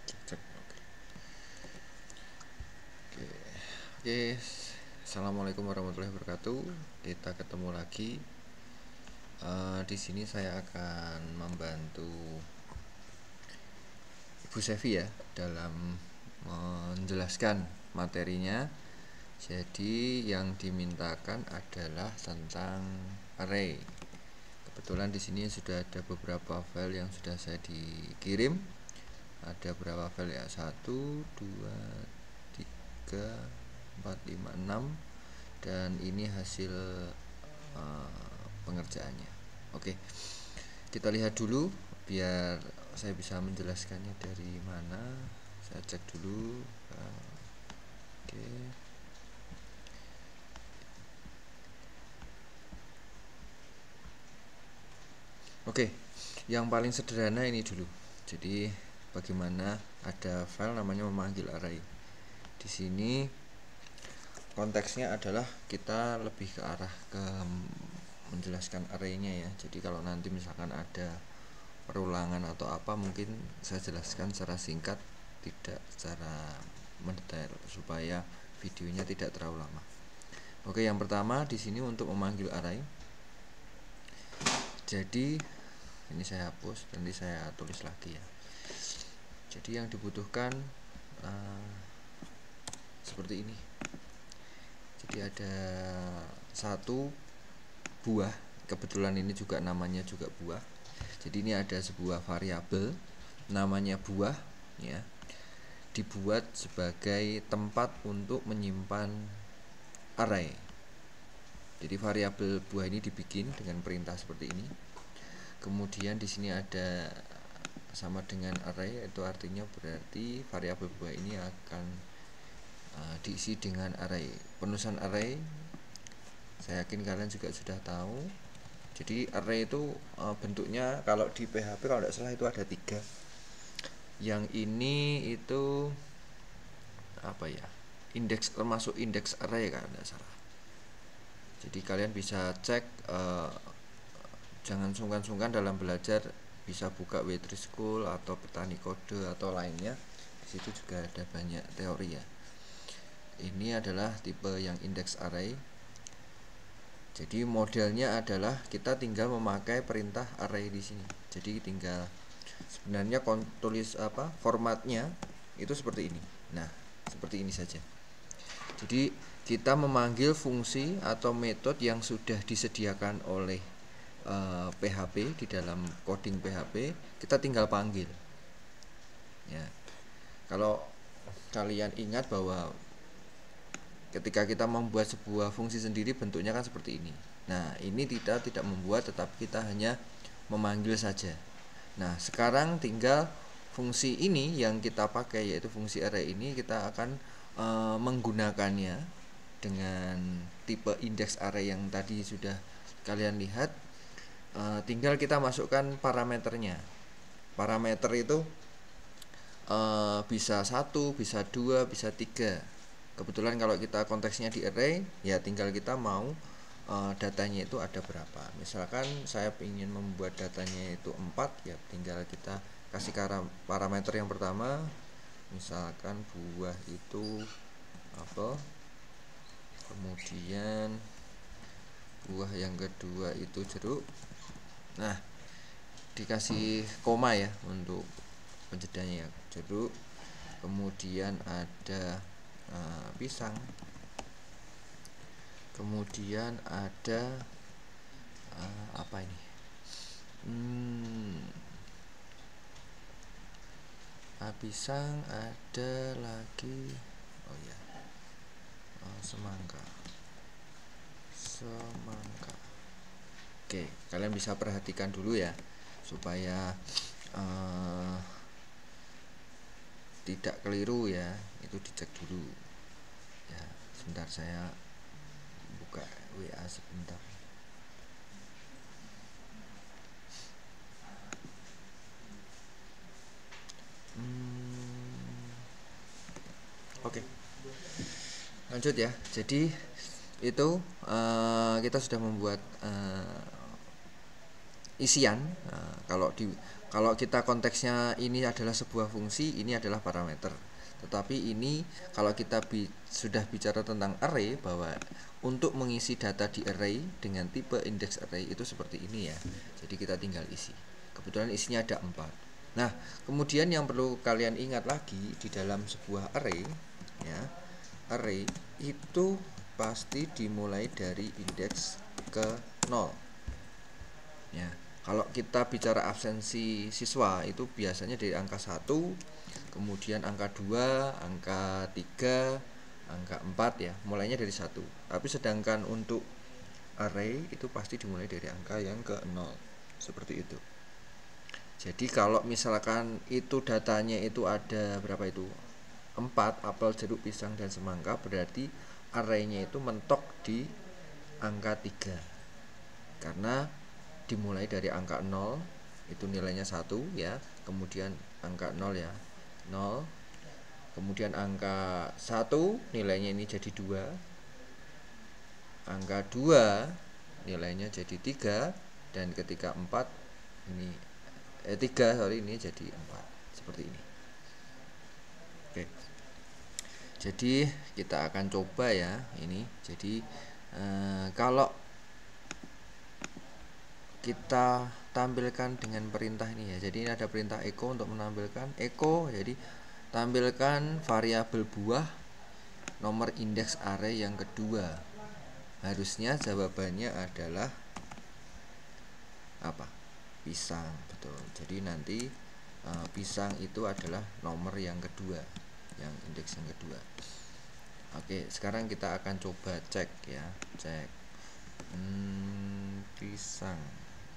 Cek. Oke. Oke. Assalamualaikum warahmatullahi wabarakatuh. Kita ketemu lagi. Di sini saya akan membantu Ibu Sevi ya dalam menjelaskan materinya. Jadi yang dimintakan adalah tentang array. Kebetulan di sini sudah ada beberapa file yang sudah saya dikirim. Ada berapa file ya? 1, 2, 3, 4, 5, 6. Dan ini hasil pengerjaannya. Oke, kita lihat dulu biar saya bisa menjelaskannya dari mana. Saya cek dulu. Oke. Oke, yang paling sederhana ini dulu. Jadi bagaimana ada file namanya memanggil array. Di sini konteksnya adalah kita lebih ke arah ke menjelaskan arraynya ya. Jadi kalau nanti misalkan ada perulangan atau apa, mungkin saya jelaskan secara singkat, tidak secara mendetail supaya videonya tidak terlalu lama. Oke, yang pertama di sini untuk memanggil array. Jadi ini saya hapus, nanti saya tulis lagi ya. Jadi yang dibutuhkan seperti ini. Jadi ada satu buah, kebetulan ini juga namanya juga buah. Jadi ini ada sebuah variabel namanya buah ya, dibuat sebagai tempat untuk menyimpan array. Jadi variabel buah ini dibikin dengan perintah seperti ini. Kemudian di sini ada sama dengan array, itu artinya berarti variabel buah ini akan diisi dengan array. Penulisan array saya yakin kalian juga sudah tahu. Jadi array itu bentuknya kalau di PHP kalau tidak salah itu ada 3. Yang ini itu apa ya? Indeks, termasuk indeks array kalau tidak salah. Jadi kalian bisa cek, jangan sungkan-sungkan dalam belajar, bisa buka W3 School atau Petani Kode atau lainnya. Di situ juga ada banyak teori ya. Ini adalah tipe yang indeks array. Jadi modelnya adalah kita tinggal memakai perintah array di sini. Jadi tinggal sebenarnya tulis formatnya itu seperti ini. Nah, seperti ini saja. Jadi kita memanggil fungsi atau metode yang sudah disediakan oleh PHP di dalam coding PHP, kita tinggal panggil. Ya. Kalau kalian ingat bahwa ketika kita membuat sebuah fungsi sendiri bentuknya kan seperti ini. Nah, ini kita tidak membuat, tetapi kita hanya memanggil saja. Nah, sekarang tinggal fungsi ini yang kita pakai, yaitu fungsi array ini, kita akan menggunakannya dengan tipe index array yang tadi sudah kalian lihat. Tinggal kita masukkan parameternya. Parameter itu bisa 1, bisa 2, bisa 3. Kebetulan kalau kita konteksnya di array, ya tinggal kita mau datanya itu ada berapa. Misalkan saya ingin membuat datanya itu 4, ya tinggal kita kasih parameter yang pertama, misalkan buah itu apel. Kemudian buah yang kedua itu jeruk. Nah, dikasih koma ya untuk penjedanya ya, jeruk. Kemudian ada pisang. Kemudian ada apa ini? Pisang, ada lagi. Oh ya, semangka. Oke, kalian bisa perhatikan dulu ya supaya tidak keliru ya. Itu dicek dulu ya. Sebentar, saya buka WA sebentar. Oke, lanjut ya. Jadi itu kita sudah membuat isian. Nah, kalau kita konteksnya ini adalah sebuah fungsi, ini adalah parameter. Tetapi ini kalau kita sudah bicara tentang array, bahwa untuk mengisi data di array dengan tipe index array itu seperti ini ya. Jadi kita tinggal isi. Kebetulan isinya ada 4. Nah, kemudian yang perlu kalian ingat lagi di dalam sebuah array ya, array itu pasti dimulai dari indeks ke 0 ya. Kalau kita bicara absensi siswa itu biasanya dari angka 1, kemudian angka 2, angka 3, angka 4 ya, mulainya dari 1. Tapi sedangkan untuk array itu pasti dimulai dari angka yang ke 0. Seperti itu. Jadi kalau misalkan itu datanya itu ada berapa itu? 4, apel, jeruk, pisang, dan semangka, berarti arraynya itu mentok di angka 3. Karena dimulai dari angka 0 itu nilainya 1 ya, kemudian angka 0 ya 0, kemudian angka 1 nilainya ini jadi 2, angka 2 nilainya jadi 3, dan ketika 4 ini 3 sorry ini jadi 4 seperti ini. Oke, jadi kita akan coba ya ini. Jadi kalau kita tampilkan dengan perintah ini ya. Jadi ini ada perintah echo untuk menampilkan echo. Jadi tampilkan variabel buah nomor indeks array yang kedua. Harusnya jawabannya adalah apa? Pisang, betul. Jadi nanti pisang itu adalah nomor yang kedua, yang indeks yang kedua. Oke, sekarang kita akan coba cek ya, cek pisang.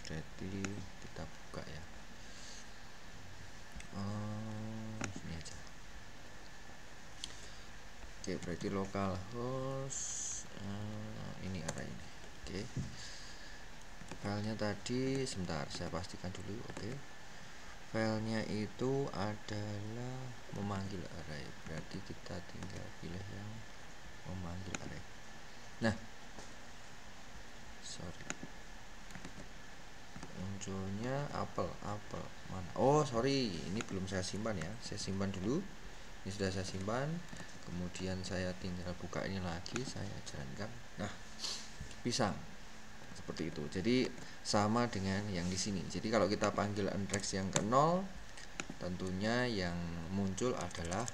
Jadi kita buka ya. Ini aja. Oke, berarti localhost ini array ini. Oke. Filenya tadi sebentar saya pastikan dulu. Oke. Filenya itu adalah memanggil array. Berarti kita tinggal pilih yang memanggil array. Nah, sorry, munculnya apel mana? Oh sorry, ini belum saya simpan ya, saya simpan dulu. Ini sudah saya simpan, kemudian saya tinggal buka ini lagi, saya jalankan. Nah, pisang seperti itu. Jadi sama dengan yang di sini. Jadi kalau kita panggil index yang ke 0, tentunya yang muncul adalah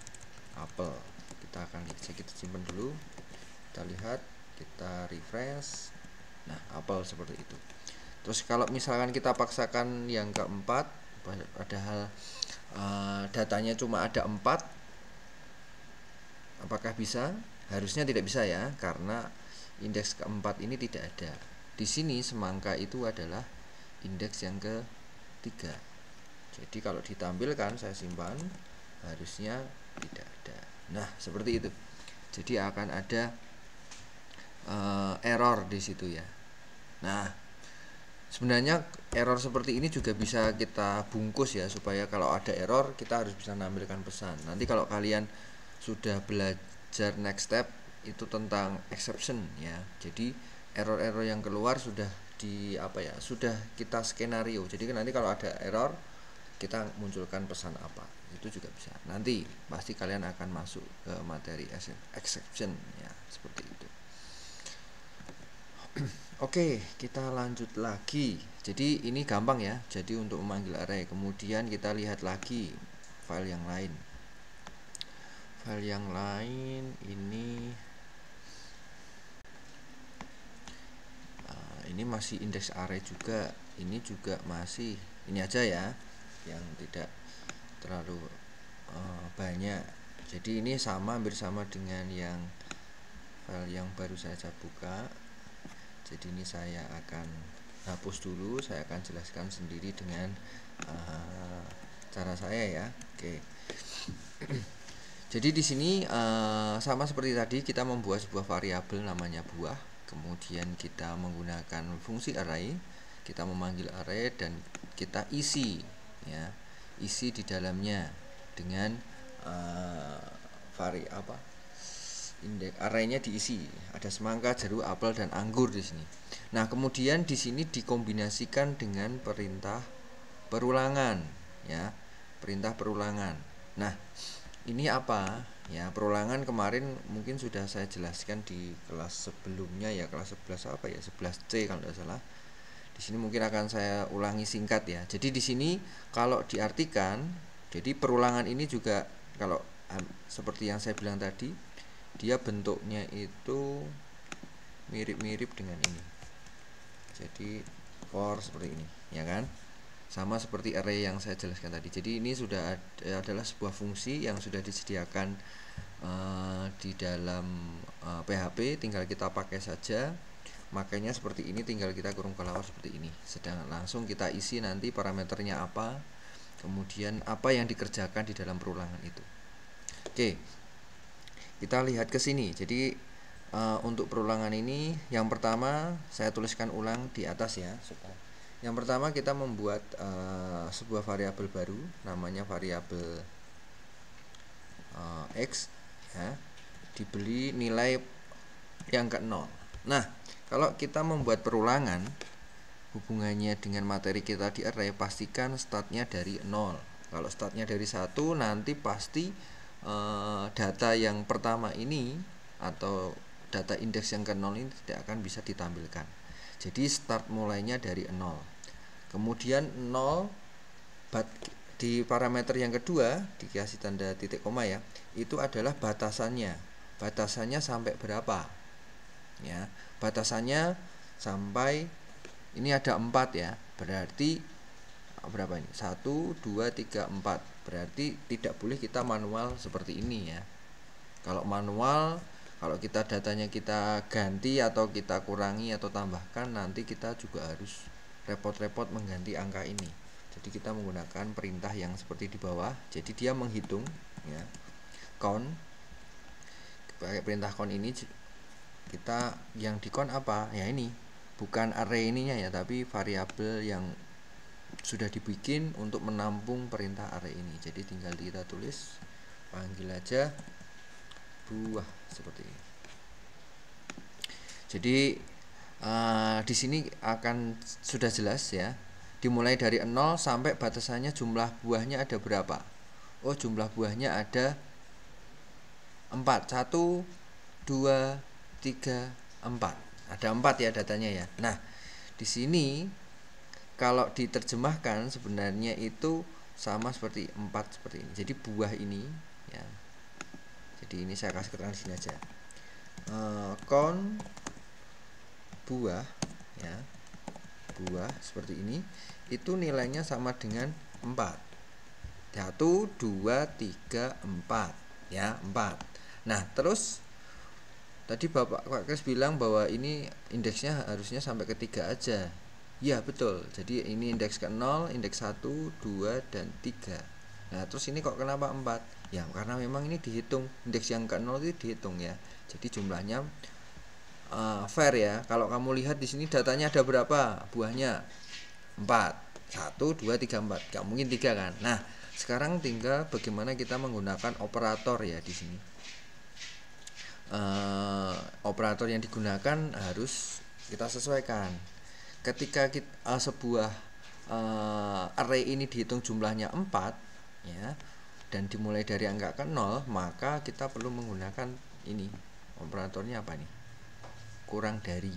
apel. Kita akan kita simpan dulu, kita lihat, kita refresh. Nah, apel seperti itu. Terus kalau misalkan kita paksakan yang keempat, padahal datanya cuma ada 4, apakah bisa? Harusnya tidak bisa ya, karena indeks keempat ini tidak ada. Di sini semangka itu adalah indeks yang ketiga. Jadi kalau ditampilkan, saya simpan, harusnya tidak ada. Nah, seperti itu. Jadi akan ada error di situ ya. Nah, sebenarnya error seperti ini juga bisa kita bungkus ya, supaya kalau ada error kita harus bisa menampilkan pesan. Nanti kalau kalian sudah belajar next step itu tentang exception ya. Jadi error-error yang keluar sudah sudah kita skenario. Jadi nanti kalau ada error kita munculkan pesan apa, itu juga bisa. Nanti pasti kalian akan masuk ke materi exception ya, seperti itu. Oke, kita lanjut lagi. Jadi ini gampang ya. Jadi untuk memanggil array, kemudian kita lihat lagi file yang lain. File yang lain ini masih indeks array juga. Ini juga masih ini aja ya, yang tidak terlalu banyak. Jadi ini hampir sama dengan yang file yang baru saja buka. Jadi ini saya akan hapus dulu, saya akan jelaskan sendiri dengan cara saya ya. Oke. Jadi di sini sama seperti tadi, kita membuat sebuah variabel namanya buah, kemudian kita menggunakan fungsi array, kita memanggil array dan kita isi ya, isi di dalamnya dengan indeks arraynya diisi, ada semangka, jeruk, apel dan anggur di sini. Nah, kemudian di sini dikombinasikan dengan perintah perulangan ya, perintah perulangan. Nah, ini apa? Ya, perulangan kemarin mungkin sudah saya jelaskan di kelas sebelumnya ya, kelas 11 apa ya? 11C kalau tidak salah. Di sini mungkin akan saya ulangi singkat ya. Jadi di sini kalau diartikan, jadi perulangan ini juga kalau seperti yang saya bilang tadi, dia bentuknya itu mirip-mirip dengan ini. Jadi for seperti ini, ya kan? Sama seperti array yang saya jelaskan tadi. Jadi ini sudah adalah sebuah fungsi yang sudah disediakan di dalam PHP, tinggal kita pakai saja. Makanya seperti ini, tinggal kita kurung kelawar seperti ini. Sedang langsung kita isi nanti parameternya apa, kemudian apa yang dikerjakan di dalam perulangan itu. Oke, kita lihat ke sini. Jadi untuk perulangan ini, yang pertama saya tuliskan ulang di atas ya. Yang pertama kita membuat sebuah variabel baru, namanya variabel x ya, diberi nilai yang ke 0. Nah, kalau kita membuat perulangan, hubungannya dengan materi kita di array, pastikan startnya dari 0. Kalau startnya dari 1, nanti pasti data yang pertama ini atau data indeks yang ke 0 ini tidak akan bisa ditampilkan. Jadi start mulainya dari 0. Kemudian 0 di parameter yang kedua dikasih tanda titik koma ya, itu adalah batasannya. Batasannya sampai berapa? Ya, batasannya sampai ini ada 4 ya. Berarti berapa ini? 1 2 3 4. Berarti tidak boleh kita manual seperti ini ya. Kalau manual, kalau kita datanya kita ganti atau kita kurangi atau tambahkan, nanti kita juga harus repot-repot mengganti angka ini. Jadi kita menggunakan perintah yang seperti di bawah. Jadi dia menghitung ya, count. Pakai perintah count ini kita yang di count apa? Ya ini, bukan array ininya ya, tapi variabel yang sudah dibikin untuk menampung perintah array ini. Jadi tinggal kita tulis, panggil aja buah seperti ini. Jadi di sini akan sudah jelas ya, dimulai dari 0 sampai batasannya jumlah buahnya ada berapa. Oh, jumlah buahnya ada 4. 1 2 3 4. Ada 4 ya datanya ya. Nah, di sini kalau diterjemahkan sebenarnya itu sama seperti 4 seperti ini. Jadi buah ini ya. Jadi ini saya kasih keterangan di sini aja. Count buah ya. Buah seperti ini itu nilainya sama dengan 4. 1 2 3 4 ya, 4. Nah, terus tadi Pak Kris bilang bahwa ini indeksnya harusnya sampai ke 3 aja. Ya, betul. Jadi ini indeks ke 0, indeks 1, 2 dan 3. Nah, terus ini kok kenapa 4? Ya, karena memang ini dihitung, indeks yang ke 0 itu dihitung ya. Jadi jumlahnya fair ya. Kalau kamu lihat di sini datanya ada berapa? Buahnya 4. 1 2 3 4. Gak mungkin 3 kan? Nah, sekarang tinggal bagaimana kita menggunakan operator ya di sini. Operator yang digunakan harus kita sesuaikan. Ketika sebuah array ini dihitung jumlahnya 4 ya, dan dimulai dari angka ke 0, maka kita perlu menggunakan ini. Operatornya apa nih? Kurang dari.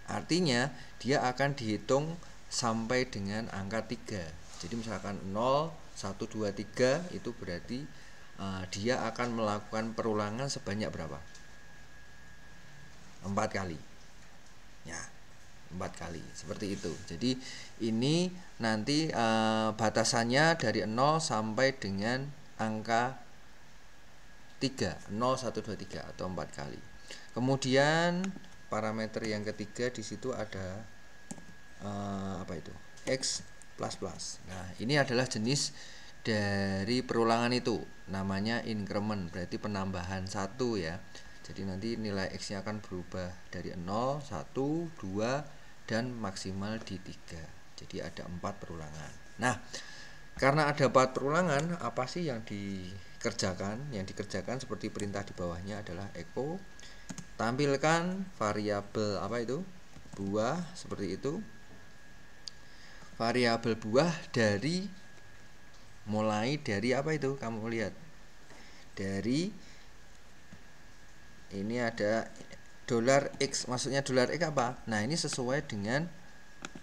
Artinya dia akan dihitung sampai dengan angka 3. Jadi misalkan 0 1 2 3 itu berarti dia akan melakukan perulangan sebanyak berapa? 4 kali ya, 4 kali seperti itu. Jadi ini nanti batasannya dari 0 sampai dengan angka 3, 0 1 2 3 atau 4 kali. Kemudian parameter yang ketiga di situ ada apa itu? X++. Nah, ini adalah jenis dari perulangan itu, namanya increment, berarti penambahan 1 ya. Jadi nanti nilai X-nya akan berubah dari 0, 1, 2 dan maksimal di 3. Jadi ada 4 perulangan. Nah, Karena ada 4 perulangan, apa sih yang dikerjakan? Yang dikerjakan seperti perintah di bawahnya adalah echo tampilkan variabel apa itu? Buah, seperti itu. Variabel buah mulai dari apa itu? Kamu lihat. Dari ini ada $X, maksudnya $X apa? Nah, ini sesuai dengan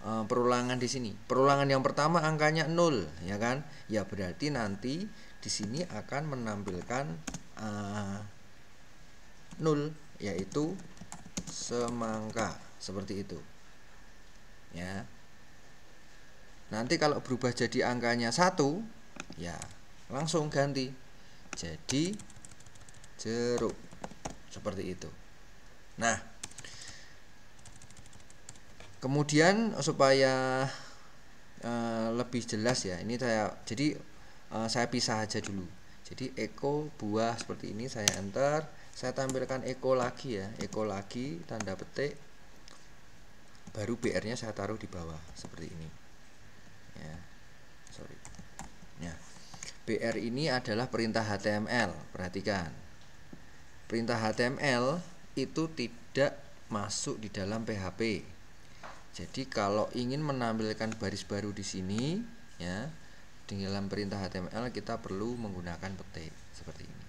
perulangan di sini. Perulangan yang pertama angkanya 0, ya kan? Ya berarti nanti di sini akan menampilkan 0, yaitu semangka, seperti itu. Ya. Nanti kalau berubah jadi angkanya 1, ya langsung ganti jadi jeruk, seperti itu. Nah, kemudian supaya lebih jelas ya, ini saya pisah aja dulu. Jadi echo buah seperti ini, saya enter, saya tampilkan echo lagi ya, echo lagi tanda petik, baru BR-nya saya taruh di bawah seperti ini. Ya, sorry. Ya, BR ini adalah perintah HTML. Perhatikan, perintah HTML itu tidak masuk di dalam PHP. Jadi kalau ingin menampilkan baris baru di sini, ya, di dalam perintah HTML kita perlu menggunakan petik seperti ini.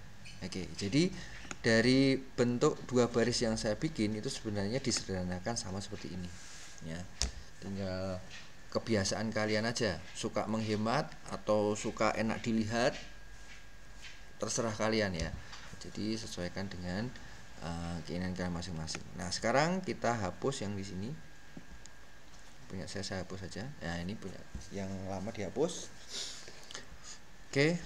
Oke, jadi dari bentuk 2 baris yang saya bikin itu sebenarnya disederhanakan sama seperti ini. Ya, tinggal kebiasaan kalian aja, suka menghemat atau suka enak dilihat, terserah kalian ya. Jadi sesuaikan dengan keinginan kalian masing-masing. Nah, sekarang kita hapus yang di sini. Punya saya hapus saja. Nah, ini punya yang lama dihapus. Oke.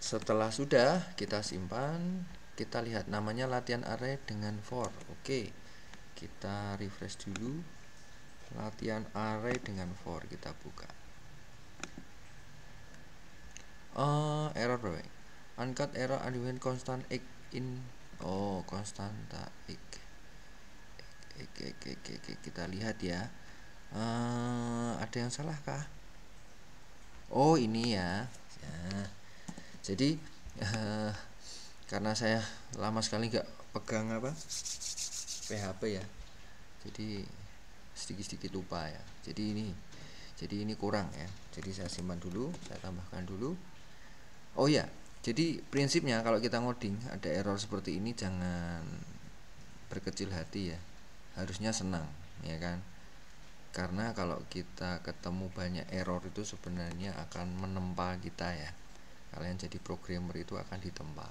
Setelah sudah kita simpan, kita lihat namanya latihan array dengan for. Oke. Kita refresh dulu. Latihan array dengan for kita buka. Error bro. Uncut error when constant x in konstanta x. Oke, kita lihat ya. Ada yang salah kah? Oh, ini ya. Jadi karena saya lama sekali nggak pegang PHP ya, jadi sedikit-sedikit lupa ya. Jadi ini kurang ya. Jadi saya simpan dulu, saya tambahkan dulu. Oh ya, jadi prinsipnya kalau kita ngoding ada error seperti ini jangan berkecil hati ya. Harusnya senang, ya kan? Karena kalau kita ketemu banyak error itu sebenarnya akan menempa kita ya. Kalian jadi programmer itu akan ditempa,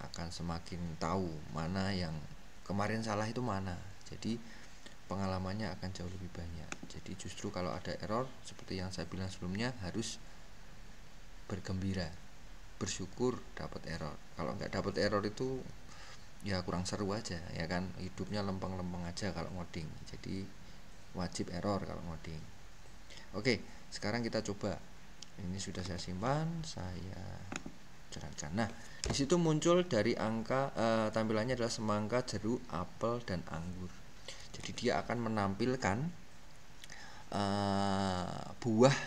akan semakin tahu mana yang kemarin salah itu mana. Jadi pengalamannya akan jauh lebih banyak. Jadi justru kalau ada error seperti yang saya bilang sebelumnya, harus bergembira, bersyukur dapat error. Kalau nggak dapat error itu ya kurang seru aja, ya kan? Hidupnya lempeng-lempeng aja kalau ngoding. Jadi wajib error kalau ngoding. Oke, sekarang kita coba. Ini sudah saya simpan, saya cerahkan. Nah, di situ muncul dari angka tampilannya adalah semangka, jeruk, apel, dan anggur. Jadi dia akan menampilkan buah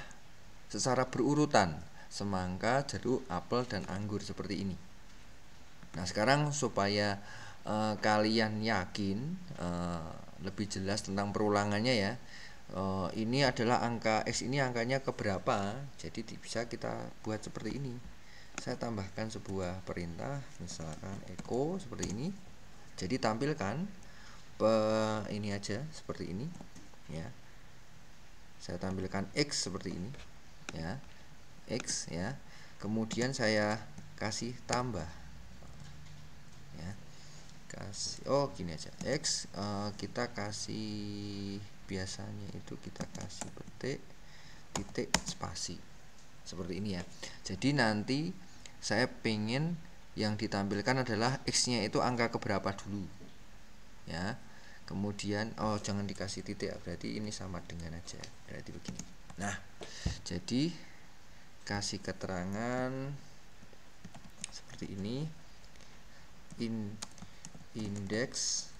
secara berurutan, semangka, jeruk, apel, dan anggur seperti ini. Nah, sekarang supaya kalian yakin lebih jelas tentang perulangannya ya, ini adalah angka X, ini angkanya keberapa. Jadi bisa kita buat seperti ini. Saya tambahkan sebuah perintah, misalkan echo seperti ini. Jadi tampilkan ini aja seperti ini ya. Saya tampilkan X seperti ini ya, X ya. Kemudian saya kasih tambah ya, kasih gini aja X, kita kasih, biasanya itu kita kasih titik spasi seperti ini ya. Jadi nanti saya pengen yang ditampilkan adalah X nya itu angka keberapa dulu ya. Kemudian jangan dikasih titik ya, berarti ini sama dengan aja, berarti begini. Nah, jadi kasih keterangan seperti ini, indeks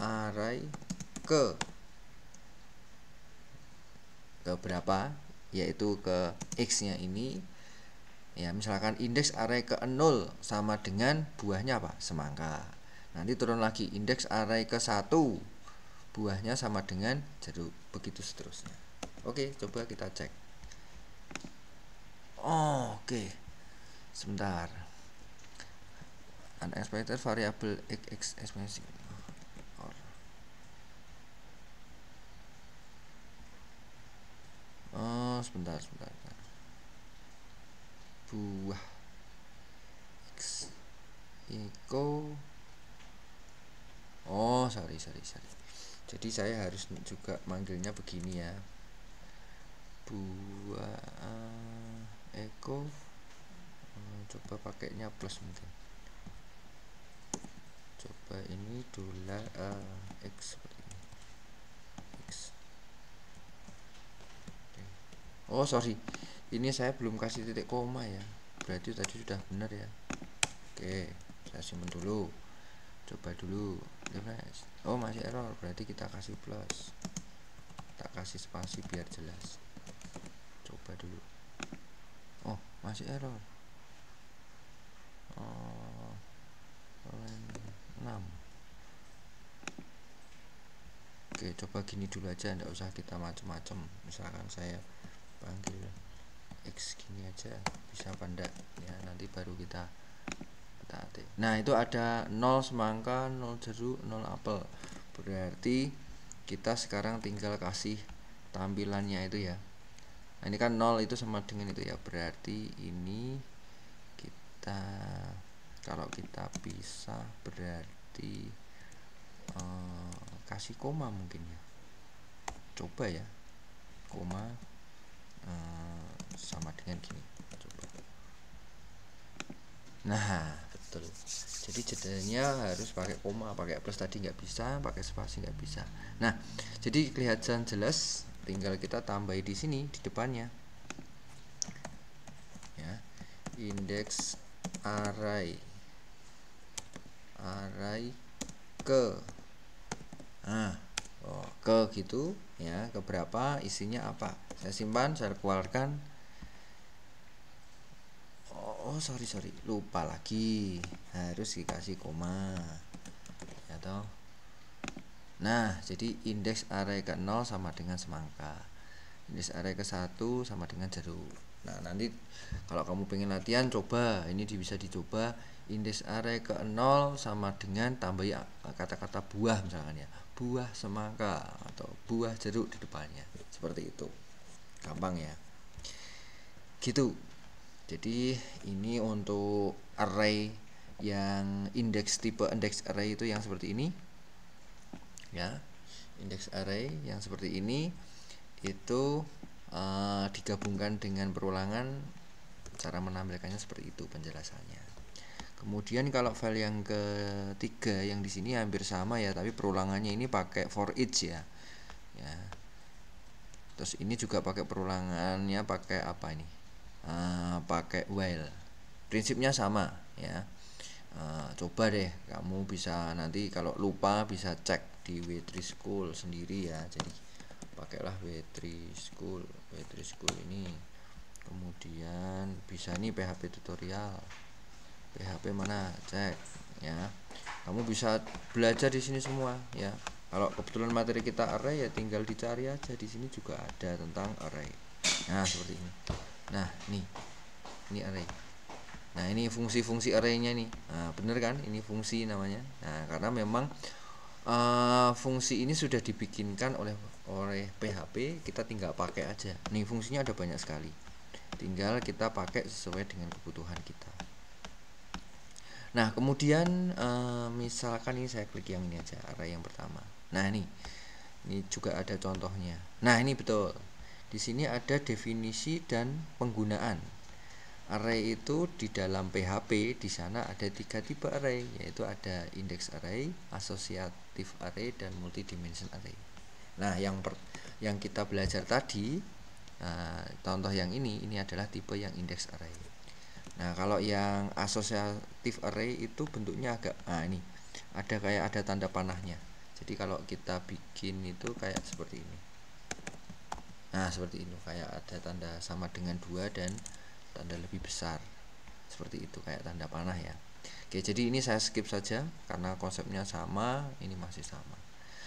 array ke berapa, yaitu ke X nya ini ya, misalkan indeks array ke 0 sama dengan buahnya apa? Semangka. Nanti turun lagi indeks array ke 1, buahnya sama dengan jeruk, begitu seterusnya. Oke, coba kita cek. Oke. Sebentar. Unexpected variable x exponential. Sebentar. Buah x iko. Sorry. Jadi saya harus juga manggilnya begini ya. Buah eko. Coba pakainya plus mungkin. Coba ini dolar x seperti ini. X. Sorry. Ini saya belum kasih titik koma ya. Berarti tadi sudah benar ya. Oke, saya simpan dulu. Coba dulu. Refresh. Masih error. Berarti kita kasih plus. Kita kasih spasi biar jelas. Coba dulu. Masih error. 6. Oke, coba gini dulu aja, nggak usah kita macem-macem. Misalkan saya panggil x gini aja, bisa apa enggak ya, nanti baru kita atik. Nah, itu ada 0 semangka, 0 jeruk, 0 apel. Berarti kita sekarang tinggal kasih tampilannya itu ya. Nah, ini kan 0 itu sama dengan itu ya. Berarti ini kita, kalau kita pisah berarti kasih koma mungkin ya. Coba ya, koma sama dengan gini. Coba. Nah, betul. Jadi jedanya harus pakai koma, pakai plus tadi nggak bisa, pakai spasi nggak bisa. Nah, jadi kelihatan jelas. Tinggal kita tambahi di sini di depannya. Ya, indeks array ke ke gitu ya, ke berapa, isinya apa. Saya simpan, saya keluarkan. Sorry, lupa lagi, harus dikasih koma ya toh. Nah, jadi indeks array ke 0 sama dengan semangka, indeks array ke 1 sama dengan jeruk. Nah, nanti kalau kamu pengen latihan, coba ini bisa dicoba. Indeks array ke 0 sama dengan tambahi kata-kata buah misalkan ya, buah semangka atau buah jeruk di depannya, seperti itu. Gampang ya, gitu. Jadi ini untuk array yang tipe indeks array itu yang seperti ini ya. Indeks array yang seperti ini itu digabungkan dengan perulangan, cara menampilkannya seperti itu penjelasannya. Kemudian kalau file yang ketiga yang di sini hampir sama ya, tapi perulangannya ini pakai for each ya. Terus ini juga pakai perulangannya pakai apa ini? Pakai while. Prinsipnya sama ya. Coba deh kamu bisa nanti kalau lupa bisa cek di W3 School sendiri ya. Jadi pakailah W3 School ini. Kemudian bisa nih PHP tutorial. PHP mana? Cek ya. Kamu bisa belajar di sini semua ya. Kalau kebetulan materi kita array ya tinggal dicari aja, di sini juga ada tentang array. Nah, seperti ini. Nah, ini array. Nah, ini fungsi-fungsi arraynya nih. Nah, bener kan? Ini fungsi namanya. Nah, karena memang fungsi ini sudah dibikinkan oleh PHP, kita tinggal pakai aja. Nih, fungsinya ada banyak sekali. Tinggal kita pakai sesuai dengan kebutuhan kita. Nah, kemudian misalkan ini saya klik yang ini aja, array yang pertama. Nah, ini juga ada contohnya. Nah, ini betul. Di sini ada definisi dan penggunaan. Array itu di dalam PHP di sana ada 3 tipe array, yaitu ada index array, associative array, dan multidimension array. Nah, yang kita belajar tadi, contoh yang ini adalah tipe yang index array. Nah, kalau yang associative array itu bentuknya agak, ini ada kayak ada tanda panahnya. Jadi kalau kita bikin itu kayak seperti ini. Nah, seperti itu, kayak ada tanda sama dengan 2 dan tanda lebih besar. Seperti itu, kayak tanda panah ya. Oke, jadi ini saya skip saja karena konsepnya sama, ini masih sama.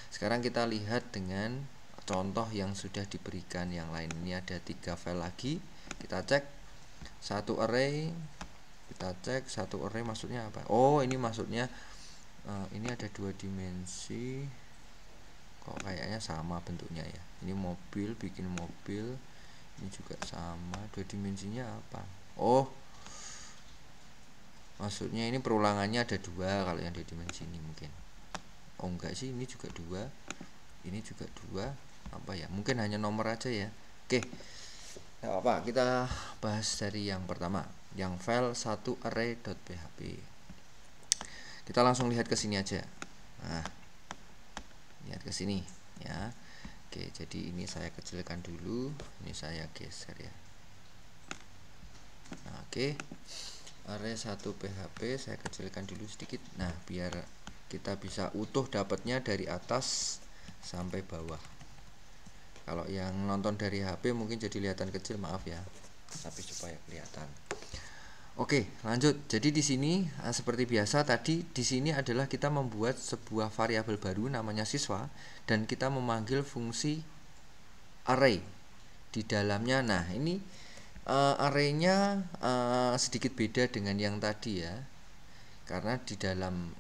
Sekarang kita lihat dengan contoh yang sudah diberikan yang lain. Ini ada 3 file lagi. Kita cek satu array. Kita cek satu array maksudnya apa? Oh, ini maksudnya ini ada 2 dimensi. Kok kayaknya sama bentuknya ya. Ini mobil, bikin mobil. Ini juga sama. 2 dimensinya apa? Oh, maksudnya ini perulangannya ada 2 kalau yang 2 dimensi ini mungkin. Oh enggak sih, ini juga 2. Ini juga 2. Apa ya? Mungkin hanya nomor aja ya. Oke. Nah, apa? Kita bahas dari yang pertama, yang file 1 array.php. Kita langsung lihat ke sini aja. Nah, lihat ke sini ya. Oke, jadi ini saya kecilkan dulu, ini saya geser ya. Nah, oke. Array 1 PHP saya kecilkan dulu sedikit. Nah, biar kita bisa utuh dapatnya dari atas sampai bawah. Kalau yang nonton dari HP mungkin jadi kelihatan kecil, maaf ya. Tapi supaya kelihatan. Oke, lanjut. Jadi di sini seperti biasa tadi, di sini adalah kita membuat sebuah variabel baru namanya siswa dan kita memanggil fungsi array di dalamnya. Nah, ini arraynya sedikit beda dengan yang tadi ya. Karena di dalam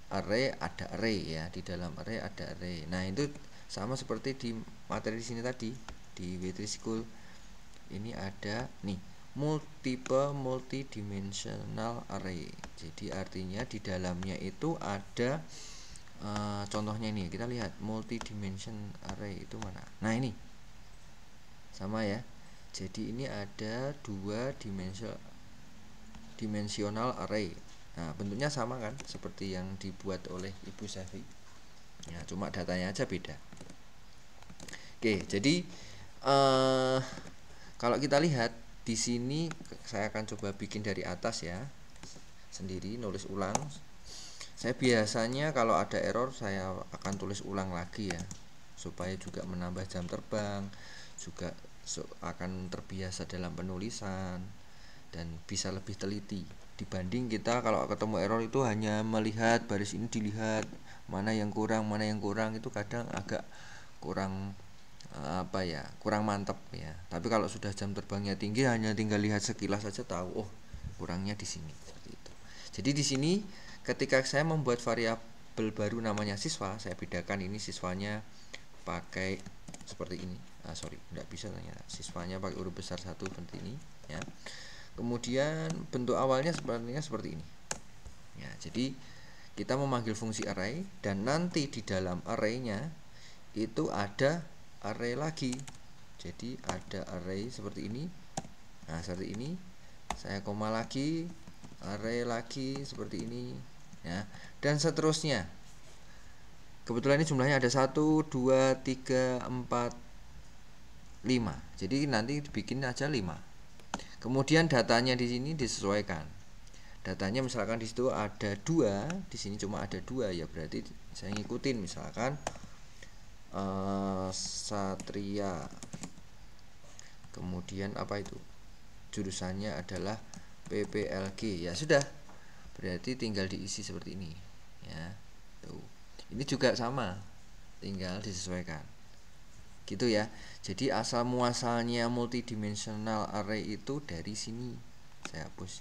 array ada array ya, di dalam array ada array. Nah, itu sama seperti di materi di sini tadi di W3 School. Ini ada nih multidimensional array. Jadi artinya di dalamnya itu ada contohnya ini, kita lihat multidimension array itu mana. Nah, ini sama ya. Jadi ini ada 2 dimensional array. Nah, bentuknya sama kan seperti yang dibuat oleh Ibu Syafi. Ya, cuma datanya aja beda. Oke, jadi kalau kita lihat di sini saya akan coba bikin dari atas ya. Sendiri nulis ulang. Saya biasanya kalau ada error saya akan tulis ulang lagi ya. Supaya juga menambah jam terbang, juga akan terbiasa dalam penulisan dan bisa lebih teliti dibanding kita kalau ketemu error itu hanya melihat baris ini, dilihat mana yang kurang itu kadang agak kurang kurang mantap ya. Tapi kalau sudah jam terbangnya tinggi hanya tinggal lihat sekilas saja tahu, oh kurangnya di sini, seperti itu. Jadi di sini ketika saya membuat variabel baru namanya siswa, saya bedakan ini siswanya pakai seperti ini. Nggak bisa ternyata. Siswanya pakai huruf besar 1 seperti ini ya. Kemudian bentuk awalnya sebenarnya seperti ini. Ya, jadi kita memanggil fungsi array dan nanti di dalam arraynya itu ada array lagi. Jadi ada array seperti ini. Nah, seperti ini. Saya koma lagi, array lagi seperti ini ya. Dan seterusnya. Kebetulan ini jumlahnya ada 1, 2, 3, 4, 5. Jadi nanti bikin aja 5. Kemudian datanya di sini disesuaikan. Datanya misalkan di situ ada 2, di sini cuma ada 2 ya, berarti saya ngikutin misalkan Satria. Kemudian apa itu? Jurusannya adalah PPLG. Ya sudah. Berarti tinggal diisi seperti ini ya. Tuh. Ini juga sama. Tinggal disesuaikan. Gitu ya. Jadi asal muasalnya multidimensional array itu dari sini. Saya hapus.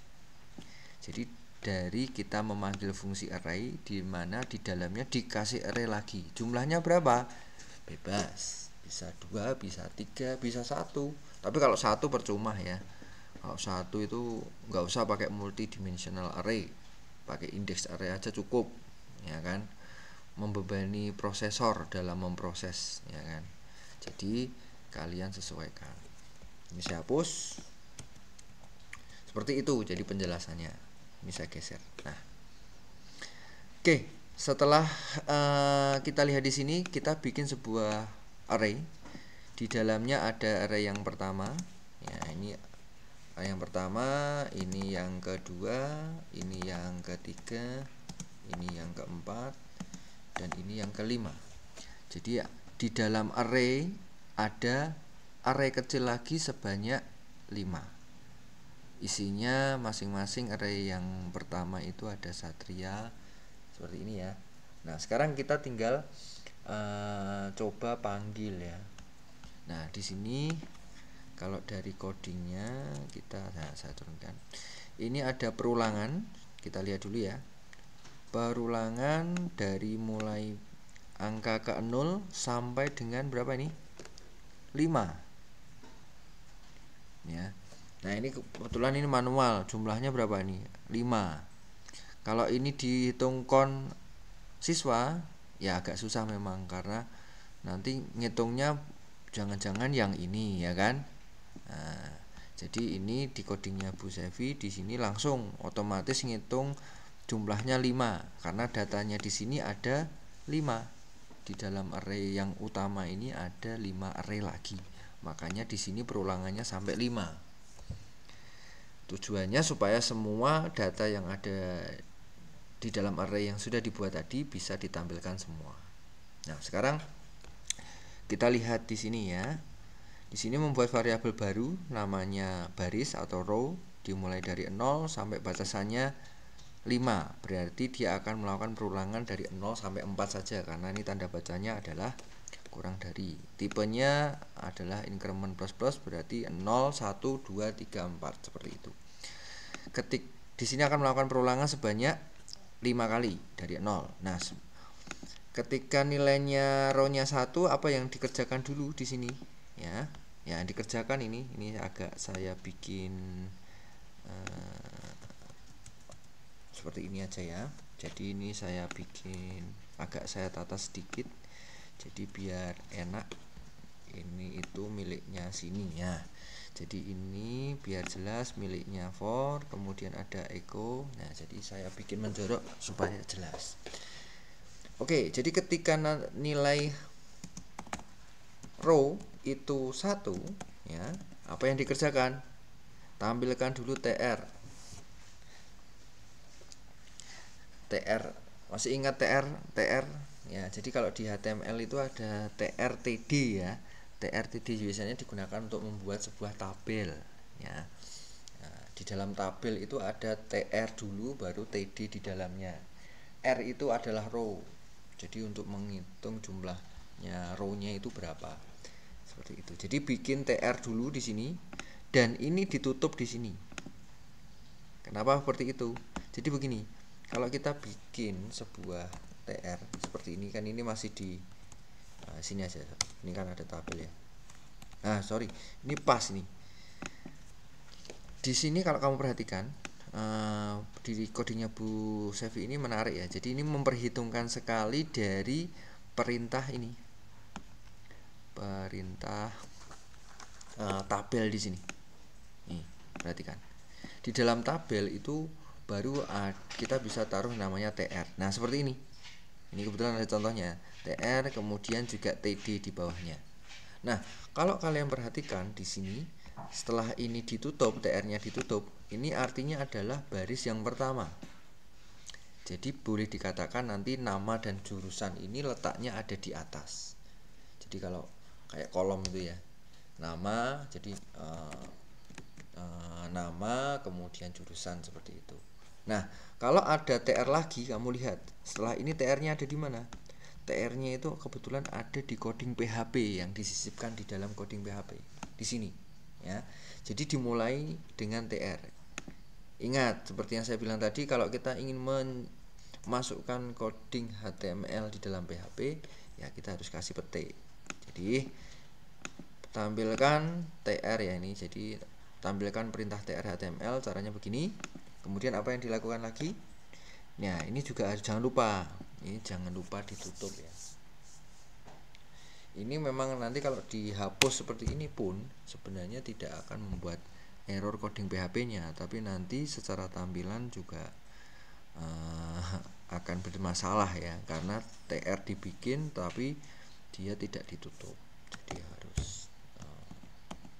Jadi dari kita memanggil fungsi array di mana di dalamnya dikasih array lagi. Jumlahnya berapa? Bebas. Bisa 2, bisa 3, bisa 1. Tapi kalau 1 percuma ya. Kalau 1 itu nggak usah pakai multidimensional array. Pakai index array aja cukup. Ya kan? Membebani prosesor dalam memproses, ya kan? Jadi kalian sesuaikan. Ini saya hapus. Seperti itu jadi penjelasannya. Ini saya geser. Nah, oke. Setelah kita lihat di sini, kita bikin sebuah array. Di dalamnya ada array yang pertama. Ya, ini array yang pertama, ini yang kedua, ini yang ketiga, ini yang keempat, dan ini yang kelima. Jadi ya, di dalam array ada array kecil lagi sebanyak 5. Isinya masing-masing array yang pertama itu ada Satria seperti ini ya. Nah, sekarang kita tinggal coba panggil ya. Nah, di sini kalau dari codingnya saya turunkan. Ini ada perulangan, kita lihat dulu ya. Perulangan dari mulai angka ke 0 sampai dengan berapa ini? 5. Ya. Nah, ini kebetulan ini manual, jumlahnya berapa ini? 5. Kalau ini dihitung kon siswa, ya agak susah memang, karena nanti ngitungnya jangan-jangan yang ini ya kan. Nah, jadi ini di codingnya Bu Sevi di sini langsung otomatis ngitung jumlahnya 5 karena datanya di sini ada 5. Di dalam array yang utama ini ada 5 array lagi. Makanya di sini perulangannya sampai 5. Tujuannya supaya semua data yang ada di dalam array yang sudah dibuat tadi bisa ditampilkan semua. Nah, sekarang kita lihat di sini ya. Di sini membuat variabel baru namanya baris atau row, dimulai dari 0 sampai batasannya 5. Berarti dia akan melakukan perulangan dari 0 sampai 4 saja karena ini tanda bacanya adalah kurang dari. Tipenya adalah increment plus plus, berarti 0 1 2 3 4 seperti itu. Di sini akan melakukan perulangan sebanyak 5 kali dari 0. Nah, ketika nilainya row-nya 1, apa yang dikerjakan dulu di sini ya? Yang dikerjakan ini agak saya bikin seperti ini aja ya. Jadi ini saya bikin agak saya tata sedikit. Jadi biar enak. Ini itu miliknya sini ya. Jadi ini biar jelas miliknya for, kemudian ada echo. Nah, jadi saya bikin menjorok supaya jelas. Oke, jadi ketika nilai row itu 1 ya, apa yang dikerjakan? Tampilkan dulu TR. Masih ingat TR ya. Jadi kalau di HTML itu ada TRTD ya. TRTD biasanya digunakan untuk membuat sebuah tabel ya. Nah, di dalam tabel itu ada TR dulu baru TD di dalamnya. R itu adalah row. Jadi untuk menghitung jumlahnya row-nya itu berapa. Seperti itu. Jadi bikin TR dulu di sini dan ini ditutup di sini. Kenapa seperti itu? Jadi begini, kalau kita bikin sebuah TR seperti ini kan, ini masih di sini aja. Ini kan ada tabel ya. Nah, sorry, ini pas nih. Di sini kalau kamu perhatikan di codingnya Bu Sevi ini menarik ya. Jadi ini memperhitungkan sekali dari perintah ini, perintah tabel di sini. Nih, perhatikan. Di dalam tabel itu baru kita bisa taruh namanya TR. Nah, seperti ini. Ini kebetulan ada contohnya, TR kemudian juga TD di bawahnya. Nah, kalau kalian perhatikan di sini, setelah ini ditutup, TR-nya ditutup, ini artinya adalah baris yang pertama. Jadi boleh dikatakan nanti nama dan jurusan ini letaknya ada di atas. Jadi kalau kayak kolom itu ya, nama, jadi nama kemudian jurusan seperti itu. Nah, kalau ada TR lagi, kamu lihat setelah ini TR-nya ada di mana? TR-nya itu kebetulan ada di coding PHP yang disisipkan di dalam coding PHP di sini ya. Jadi dimulai dengan TR. Ingat seperti yang saya bilang tadi, kalau kita ingin memasukkan coding HTML di dalam PHP ya kita harus kasih petik. Jadi tampilkan TR ya ini. Jadi tampilkan perintah TR HTML, caranya begini. Kemudian apa yang dilakukan lagi? Nah, ini juga jangan lupa. Ini jangan lupa ditutup ya. Ini memang nanti kalau dihapus seperti ini pun sebenarnya tidak akan membuat error coding PHP-nya, tapi nanti secara tampilan juga akan bermasalah ya, karena TR dibikin tapi dia tidak ditutup. Jadi harus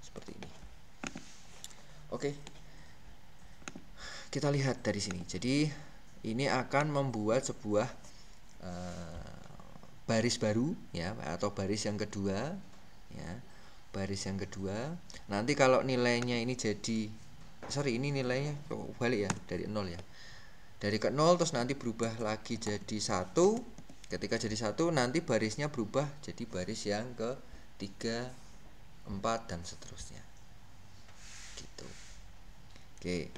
seperti ini. Oke. Kita lihat dari sini. Jadi ini akan membuat sebuah baris baru ya, atau baris yang kedua ya. baris yang kedua. Nanti kalau nilainya ini jadi, sorry, ini nilainya balik ya, dari 0 ya, dari ke 0 terus nanti berubah lagi jadi 1. Ketika jadi 1 nanti barisnya berubah jadi baris yang ke 3, 4 dan seterusnya gitu. Oke,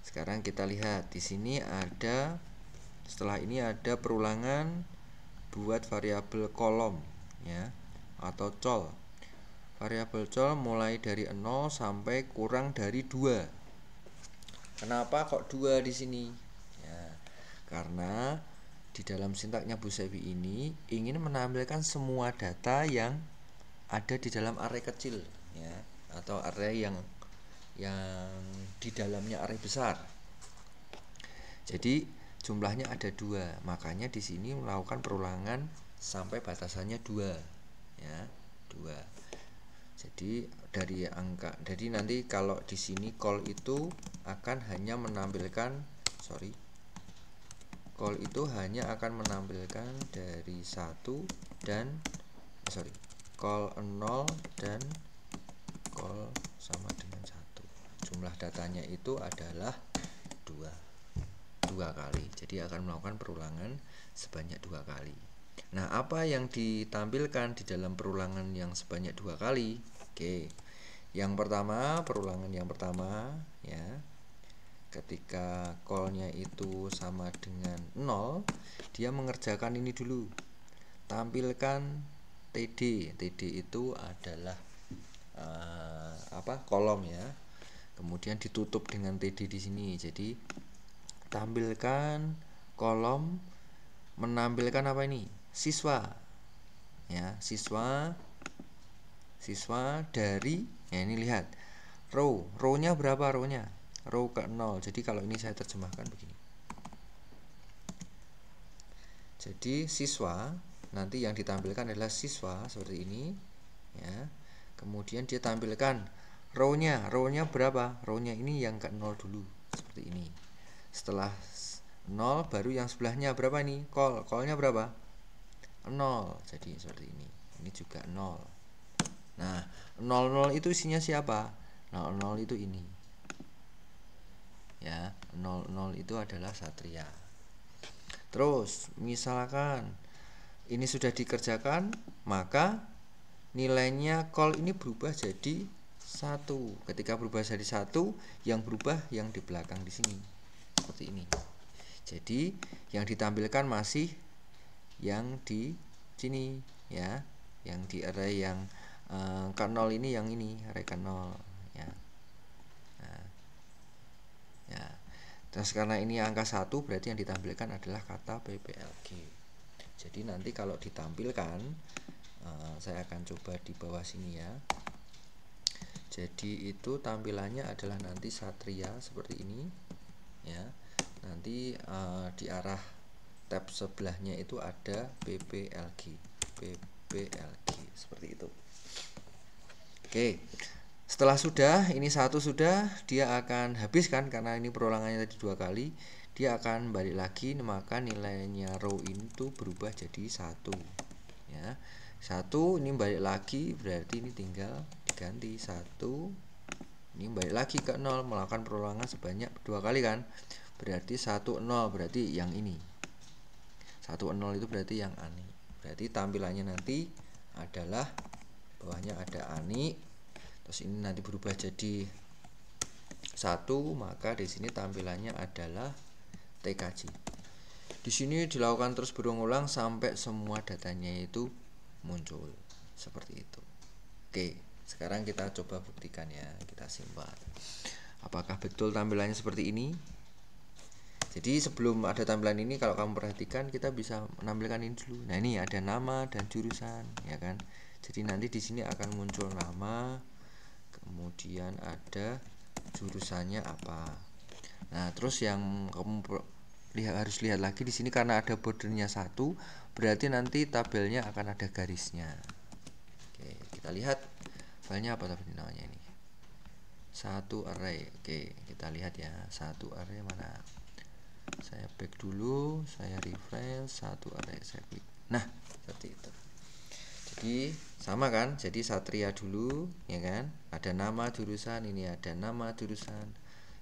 sekarang kita lihat di sini ada, setelah ini ada perulangan buat variabel kolom ya, atau col. Variabel col mulai dari 0 sampai kurang dari 2. Kenapa kok 2 di sini? Ya, karena di dalam sintaknya Bu Sevi ini ingin menampilkan semua data yang ada di dalam array kecil ya, atau array yang di dalamnya array besar. Jadi jumlahnya ada 2, makanya di sini melakukan perulangan sampai batasannya 2 ya, 2. Jadi dari angka, jadi nanti kalau di sini call itu akan hanya menampilkan, call itu hanya akan menampilkan dari 1 dan call 0 dan call sama dengan 1. Jumlah datanya itu adalah 2 kali. Jadi akan melakukan perulangan sebanyak 2 kali. Nah, apa yang ditampilkan di dalam perulangan yang sebanyak 2 kali? Oke. Yang pertama, perulangan yang pertama ya. Ketika call-nya itu sama dengan 0, dia mengerjakan ini dulu. Tampilkan TD. TD itu adalah kolom ya. Kemudian ditutup dengan TD di sini. Jadi tampilkan kolom menampilkan apa ini? Siswa. Ya, siswa dari, ya ini lihat. Row-nya berapa row-nya? Row ke 0. Jadi kalau ini saya terjemahkan begini. Jadi siswa nanti yang ditampilkan adalah siswa seperti ini ya. Kemudian dia tampilkan row-nya berapa? Row-nya ini yang ke 0 dulu seperti ini. Setelah 0 baru yang sebelahnya berapa nih? Call-nya berapa? 0. Jadi seperti ini. Ini juga 0. Nah, 00 itu isinya siapa? 00 itu ini. Ya, 00 itu adalah Satria. Terus, misalkan ini sudah dikerjakan, maka nilainya call ini berubah jadi 1. Ketika berubah jadi 1, yang berubah yang di belakang di sini. Seperti ini. Jadi yang ditampilkan masih yang di sini ya, yang di array yang ke 0 ini, yang ini array ke 0 ya. Nah, ya. Terus karena ini angka 1 berarti yang ditampilkan adalah kata PPLG. Jadi nanti kalau ditampilkan, saya akan coba di bawah sini ya. Jadi itu tampilannya adalah nanti Satria seperti ini ya. Nanti di arah tab sebelahnya itu ada PPLG seperti itu. Oke, setelah sudah ini 1 sudah, dia akan habiskan karena ini perulangannya tadi 2 kali. Dia akan balik lagi, maka nilainya row itu berubah jadi 1 ya. 1 ini balik lagi, berarti ini tinggal diganti 1. Ini balik lagi ke 0, melakukan perulangan sebanyak 2 kali kan. Berarti 1 0 berarti yang ini. 1 0 itu berarti yang ani. Berarti tampilannya nanti adalah bawahnya ada ani. Terus ini nanti berubah jadi 1, maka di sini tampilannya adalah TKJ. Di sini dilakukan terus berulang-ulang sampai semua datanya itu muncul seperti itu. Oke, sekarang kita coba buktikan ya, kita simpan. Apakah betul tampilannya seperti ini? Jadi sebelum ada tampilan ini, kalau kamu perhatikan, kita bisa menampilkan ini dulu. Nah, ini ada nama dan jurusan, ya kan? Jadi nanti di sini akan muncul nama, kemudian ada jurusannya apa. Nah, terus yang kamu harus lihat lagi di sini karena ada bordernya 1, berarti nanti tabelnya akan ada garisnya. Oke, kita lihat filenya apa tadi namanya ini. 1 array. Oke, kita lihat ya, 1 array mana? Saya back dulu, saya refresh, 1 array saya klik. Nah, seperti itu. Jadi sama kan, jadi Satria dulu ya kan, ada nama jurusan, ini ada nama jurusan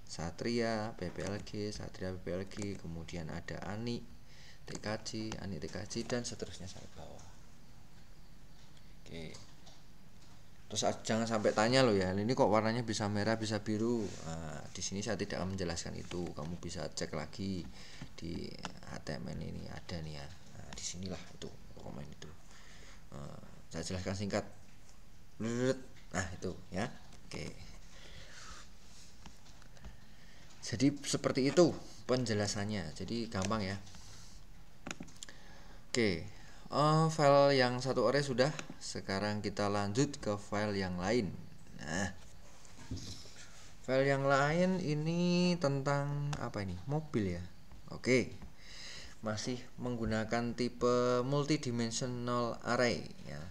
Satria PPLG, Satria PPLG, kemudian ada Ani TKJ, Ani TKJ, dan seterusnya sampai bawah. Oke. Terus jangan sampai tanya loh ya, ini kok warnanya bisa merah bisa biru. Nah, di sini saya tidak akan menjelaskan itu. Kamu bisa cek lagi di HTML ini ada nih ya. Nah, di sinilah itu komen itu. Saya jelaskan singkat. Nah itu ya. Oke. Jadi seperti itu penjelasannya. Jadi gampang ya. Oke. File yang satu array sudah. Sekarang kita lanjut ke file yang lain. Nah, file yang lain ini tentang apa ini? Mobil ya. Oke. Masih menggunakan tipe multidimensional array ya.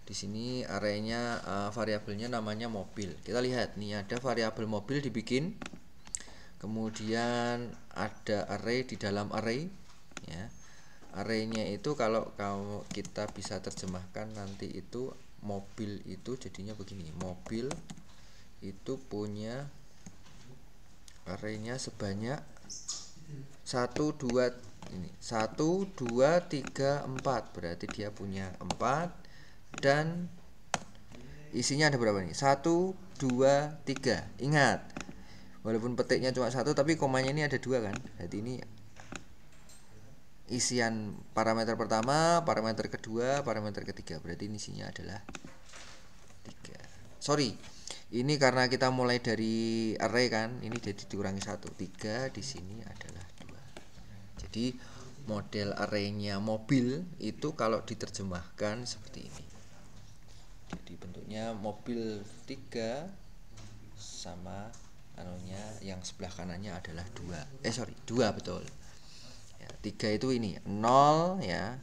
Di sini arraynya variabelnya namanya mobil. Kita lihat nih ada variabel mobil dibikin. Kemudian ada array di dalam array ya. Arraynya itu kalau kita bisa terjemahkan nanti itu mobil itu jadinya begini. Mobil itu punya arraynya sebanyak 1 2 ini 1 2 3 4, berarti dia punya 4 dan isinya ada berapa nih? 1 2 3. Ingat, walaupun petiknya cuma 1 tapi komanya ini ada 2 kan. Jadi ini isian parameter pertama, parameter kedua, parameter ketiga. Berarti isinya adalah 3. Sorry, ini karena kita mulai dari array kan, ini jadi dikurangi 1. 3 di sini adalah 2. Jadi model arraynya mobil itu kalau diterjemahkan seperti ini. Jadi bentuknya mobil 3 sama anunya yang sebelah kanannya adalah 2. 2 betul. 3 itu ini 0 ya.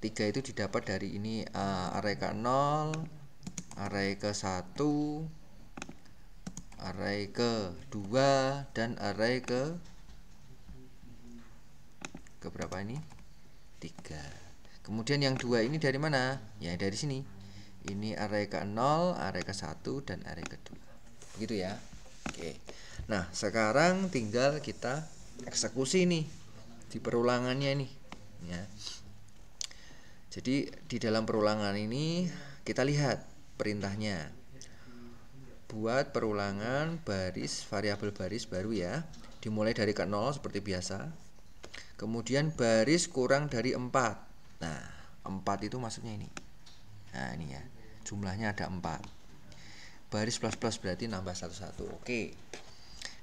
3 itu didapat dari ini array ke 0, array ke 1, array ke 2, dan array ke berapa ini? 3. Kemudian yang 2 ini dari mana? Ya dari sini. Ini array ke 0, array ke 1, dan array ke 2. Begitu ya. Oke. Nah, sekarang tinggal kita eksekusi nih di perulangannya nih ya. Jadi di dalam perulangan ini kita lihat perintahnya. Buat perulangan baris variabel baris baru ya. Dimulai dari ke 0 seperti biasa. Kemudian baris kurang dari 4. Nah, 4 itu maksudnya ini. Nah, ini ya. Jumlahnya ada 4. Baris plus plus berarti nambah satu-satu. Oke.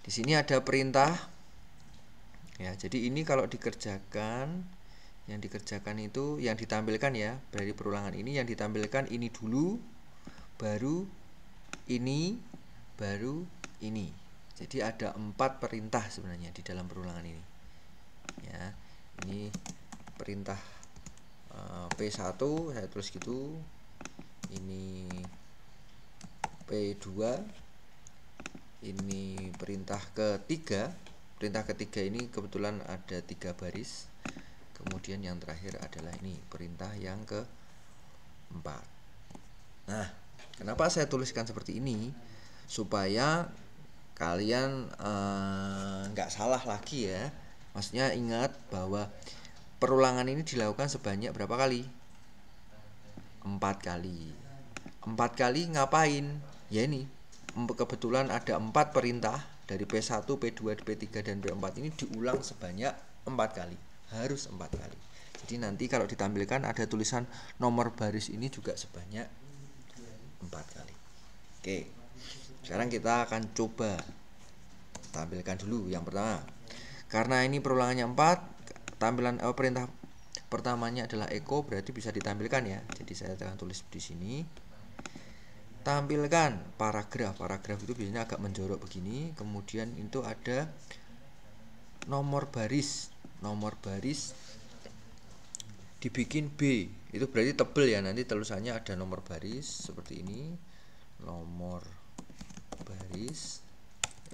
Di sini ada perintah. Ya, jadi ini kalau dikerjakan, yang dikerjakan itu yang ditampilkan ya, dari perulangan ini yang ditampilkan ini dulu, baru ini, baru ini. Jadi ada 4 perintah sebenarnya di dalam perulangan ini. Ya, ini perintah P1 saya tulis gitu. Ini P2. Ini perintah ketiga. Perintah ketiga ini kebetulan ada 3 baris. Kemudian yang terakhir adalah ini perintah yang keempat. Nah, kenapa saya tuliskan seperti ini? Supaya kalian nggak salah lagi ya. Maksudnya ingat bahwa perulangan ini dilakukan sebanyak berapa kali? 4 kali. 4 kali ngapain? Ya ini, kebetulan ada 4 perintah dari P1, P2, P3, dan P4 ini diulang sebanyak 4 kali. Harus 4 kali. Jadi nanti kalau ditampilkan ada tulisan nomor baris ini juga sebanyak 4 kali. Oke. Sekarang kita akan coba tampilkan dulu yang pertama. Karena ini perulangannya 4, tampilan perintah pertamanya adalah echo, berarti bisa ditampilkan ya. Jadi saya akan tulis di sini. Tampilkan paragraf. Paragraf itu biasanya agak menjorok begini. Kemudian itu ada nomor baris. Nomor baris dibikin B. Itu berarti tebel ya. Nanti tulisannya ada nomor baris seperti ini. Nomor baris.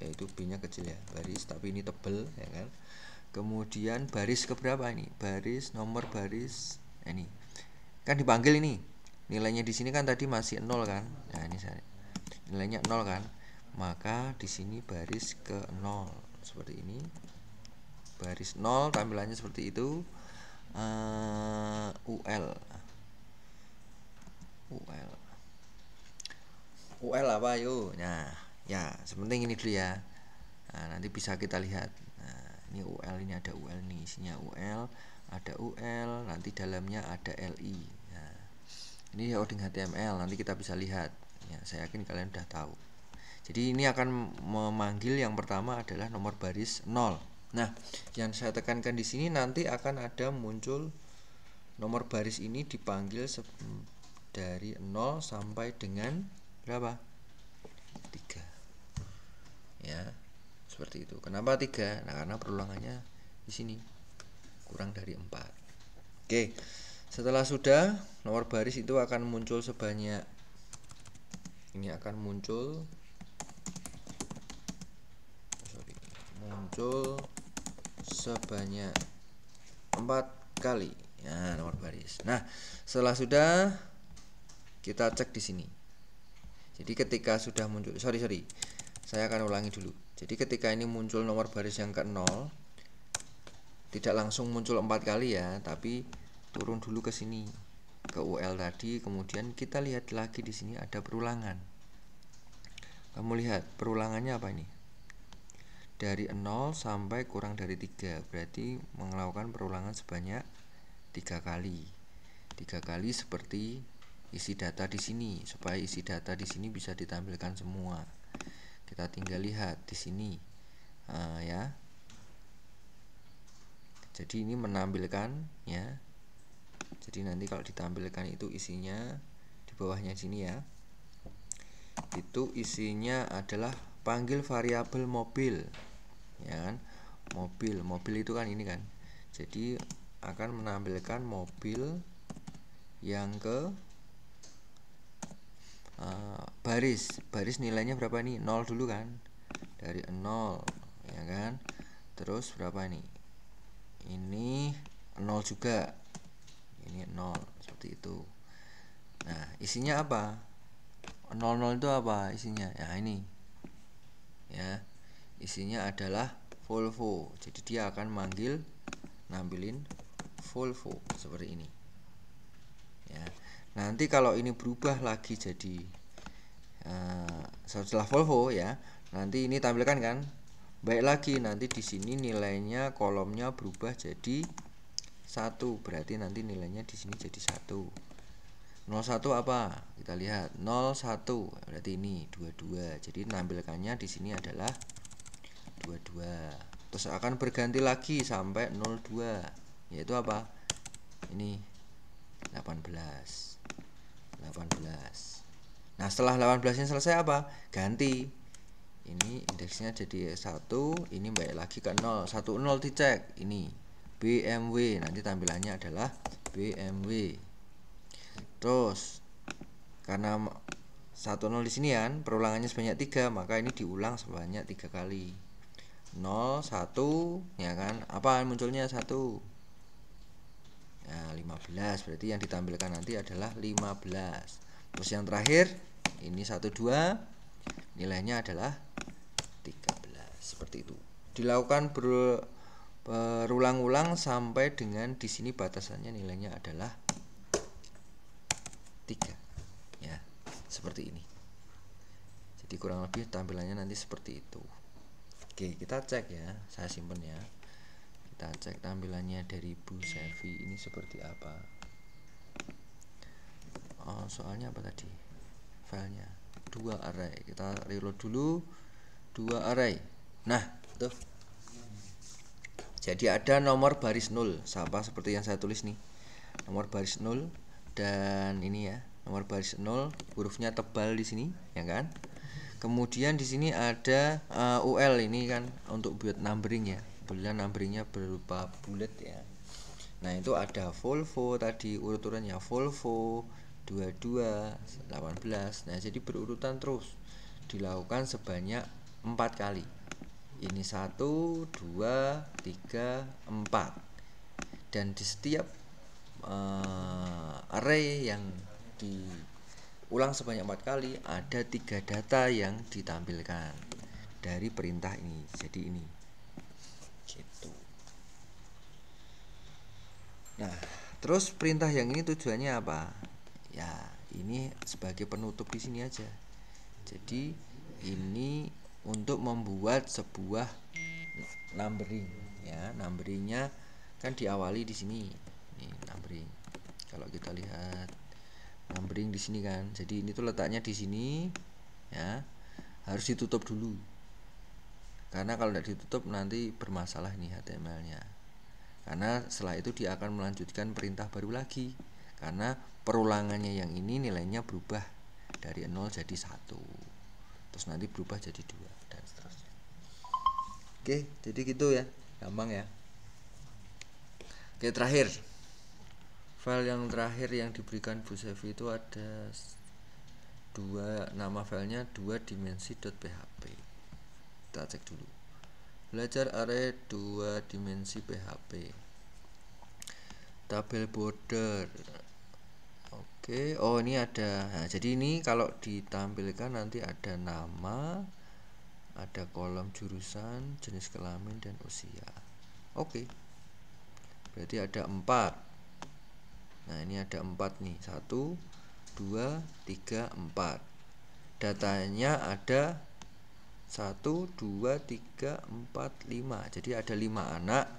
Itu B-nya kecil ya. Baris, tapi ini tebel ya kan. Kemudian baris keberapa ini? Baris nomor baris ini. kan dipanggil ini. Nilainya di sini kan tadi masih 0 kan. Nah, ini nilainya 0 kan. Maka di sini baris ke 0 seperti ini. Baris 0 tampilannya seperti itu. UL apa yuk? Nah, ya sepenting ini dulu ya. Nah, nanti bisa kita lihat. Nah, ini UL, ini ada UL nih, isinya UL, ada UL, nanti dalamnya ada LI. Nah, ini coding HTML, nanti kita bisa lihat. Ya, saya yakin kalian udah tahu. Jadi ini akan memanggil yang pertama adalah nomor baris 0. Nah, yang saya tekankan di sini nanti akan ada muncul nomor baris ini dipanggil dari 0 sampai dengan berapa? 3. Ya, seperti itu. Kenapa 3? Nah, karena perulangannya di sini kurang dari 4. Oke. Setelah sudah, nomor baris itu akan muncul sebanyak, ini akan muncul sebanyak 4 kali. Nah, nomor baris. Nah, setelah sudah, kita cek di sini. Jadi ketika sudah muncul, saya akan ulangi dulu. Jadi ketika ini muncul nomor baris yang ke 0, tidak langsung muncul 4 kali ya, tapi turun dulu ke sini, ke UL tadi, kemudian kita lihat lagi di sini ada perulangan. Kamu lihat perulangannya apa ini? Dari 0 sampai kurang dari 3, berarti melakukan perulangan sebanyak 3 kali. 3 kali seperti isi data di sini, supaya isi data di sini bisa ditampilkan semua. Kita tinggal lihat di sini, ya. Jadi ini menampilkan, ya. Jadi nanti kalau ditampilkan itu isinya di bawahnya sini ya. Itu isinya adalah panggil variabel mobil, ya kan? Mobil itu kan ini kan. Jadi akan menampilkan mobil yang ke baris nilainya berapa nih? 0 dulu kan. Dari 0, ya kan? Terus berapa nih? Ini 0 juga. Ini 0, seperti itu. Nah, isinya apa? 00 itu apa isinya? Ya ini. Ya. Isinya adalah Volvo. Jadi dia akan nampilin Volvo seperti ini. Ya. Nanti kalau ini berubah lagi jadi setelah Volvo ya, nanti ini tampilkan kan. Baik lagi nanti di sini nilainya kolomnya berubah jadi 1, berarti nanti nilainya di sini jadi 1. 01 apa? Kita lihat 01, berarti ini 22. Jadi nampilkannya di sini adalah 22. Terus akan berganti lagi sampai 02, yaitu apa? Ini 18. Nah, setelah 18 nya selesai apa? Ganti. Ini indeksnya jadi 1, ini balik lagi ke 0. 10 dicek. Ini BMW, nanti tampilannya adalah BMW. Terus karena 10 di sini kan perulangannya sebanyak 3, maka ini diulang sebanyak 3 kali. 0 1 ya kan. Apa munculnya 1? Ya, 15, berarti yang ditampilkan nanti adalah 15. Terus yang terakhir ini 12, nilainya adalah 13. Seperti itu. Dilakukan berulang-ulang sampai dengan di sini batasannya nilainya adalah 3. Ya, seperti ini. Jadi kurang lebih tampilannya nanti seperti itu. Oke, kita cek ya. Saya simpen ya. Kita cek tampilannya dari Bu Selvi ini seperti apa. Oh, soalnya apa tadi? Filenya 2 array. Kita reload dulu. 2 array. Nah, tuh. Jadi ada nomor baris 0, sama seperti yang saya tulis nih. Nomor baris 0 dan ini ya, nomor baris 0, hurufnya tebal di sini, ya kan? Kemudian di sini ada UL ini kan untuk buat numbering ya. Bulan numberingnya berupa bullet ya. Nah, itu ada Volvo tadi urut-urutannya Volvo 22 18. Nah, jadi berurutan terus. Dilakukan sebanyak 4 kali. Ini 1 2 3 4. Dan di setiap array yang diulang sebanyak 4 kali, ada 3 data yang ditampilkan dari perintah ini. Jadi ini gitu. Nah, terus perintah yang ini tujuannya apa? Ya, ini sebagai penutup di sini aja. Jadi ini untuk membuat sebuah numbering, ya. Numberingnya kan diawali di sini. Ini numbering. Kalau kita lihat numbering di sini kan. Jadi ini tuh letaknya di sini, ya. Harus ditutup dulu. Karena kalau tidak ditutup nanti bermasalah nih HTML-nya. Karena setelah itu dia akan melanjutkan perintah baru lagi. Karena perulangannya yang ini nilainya berubah dari 0 jadi 1. Terus nanti berubah jadi 2 dan seterusnya. Oke, jadi gitu ya. Gampang ya. Oke, terakhir. File yang terakhir yang diberikan Bu Sevi itu ada nama filenya 2dimensi.php. Kita cek dulu. Belajar array 2 dimensi PHP. Tabel border. Oke, oh ini ada. Nah, jadi ini kalau ditampilkan nanti ada nama, ada kolom jurusan, jenis kelamin dan usia. Oke. Berarti ada 4. Nah, ini ada 4 nih. 1 2 3 4. Datanya ada 1 2 3 4 5. Jadi ada 5 anak.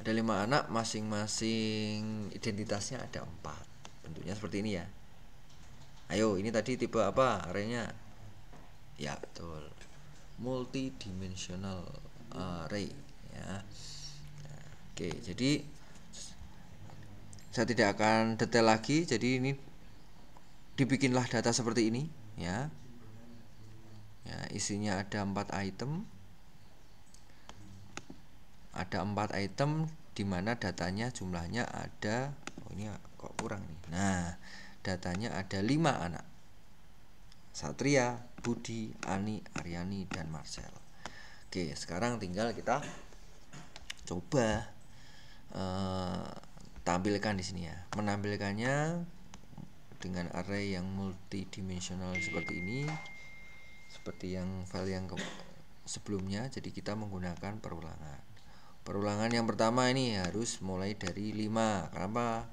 Ada 5 anak, masing-masing identitasnya ada 4. Bentuknya seperti ini ya. Ayo, ini tadi tipe apa arraynya? Ya, betul. Multidimensional array ya. Nah, oke, jadi saya tidak akan detail lagi. Jadi ini dibikinlah data seperti ini ya. Ya, isinya ada 4 item. Ada 4 item di mana datanya jumlahnya ada, oh ini kok kurang nih. Nah, datanya ada 5 anak. Satria, Budi, Ani, Aryani dan Marcel. Oke, sekarang tinggal kita coba tampilkan di sini ya. Menampilkannya dengan array yang multidimensional seperti ini. Seperti yang file yang sebelumnya, jadi kita menggunakan perulangan. Perulangan yang pertama ini harus mulai dari 5. Kenapa?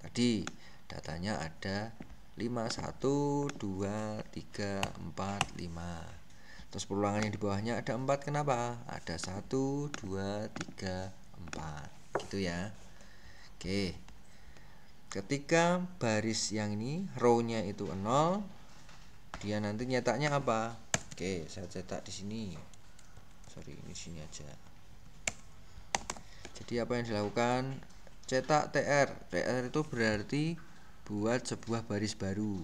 Tadi datanya ada 5, 1 2 3 4 5. Terus perulangan yang di bawahnya ada 4. Kenapa? Ada 1 2 3 4. Gitu ya. Oke. Ketika baris yang ini row-nya itu 0, dia nanti nyetaknya apa? Oke, saya cetak di sini. Sorry, ini sini aja. Jadi apa yang dilakukan? Cetak TR. TR itu berarti buat sebuah baris baru.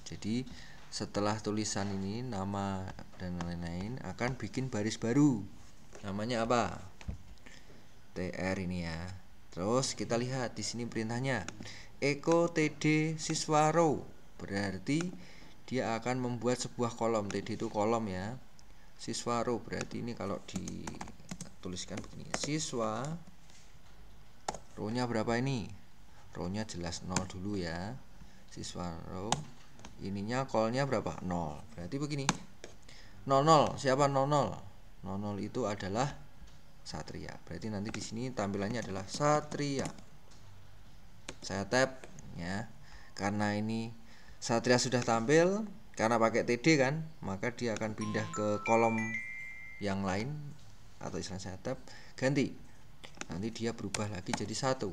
Jadi setelah tulisan ini, nama dan lain-lain, akan bikin baris baru. Namanya apa? TR ini ya. Terus kita lihat di sini perintahnya. Echo TD siswa row. Berarti dia akan membuat sebuah kolom. TD itu kolom ya. Siswa row berarti ini kalau dituliskan begini. Siswa row-nya berapa ini? Row-nya jelas 0 dulu ya. Siswa row. Ininya call-nya berapa? 0. Berarti begini. 00. Siapa 00? 00 itu adalah Satria. Berarti nanti di sini tampilannya adalah Satria. Saya tap ya. Karena ini Satria sudah tampil, karena pakai TD kan, maka dia akan pindah ke kolom yang lain, atau istilah saya tab, ganti. Nanti dia berubah lagi jadi 1.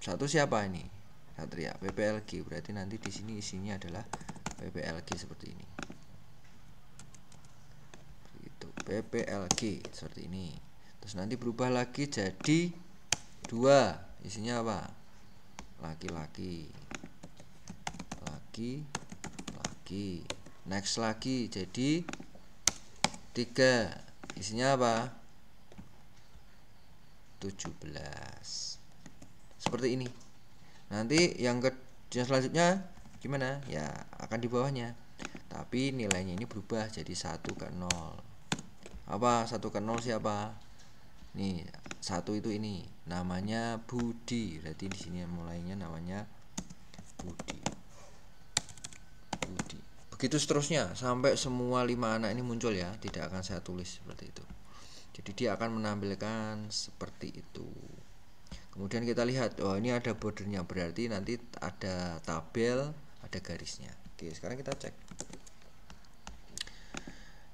1 siapa ini? Satria. PPLG. Berarti nanti di sini isinya adalah PPLG seperti ini. Itu PPLG seperti ini. Terus nanti berubah lagi jadi 2. Isinya apa? Laki-laki. Laki. Next lagi jadi 3. Isinya apa? 17. Seperti ini. Nanti yang selanjutnya gimana? Ya akan di bawahnya. Tapi nilainya ini berubah jadi 1 ke 0. Apa? 1 ke 0 siapa? Nih, 1 itu ini. Namanya Budi. Berarti di sini mulainya namanya Budi. Begitu seterusnya sampai semua 5 anak ini muncul ya, tidak akan saya tulis seperti itu. Jadi dia akan menampilkan seperti itu. Kemudian kita lihat, oh ini ada bordernya, berarti nanti ada tabel, ada garisnya. Oke, sekarang kita cek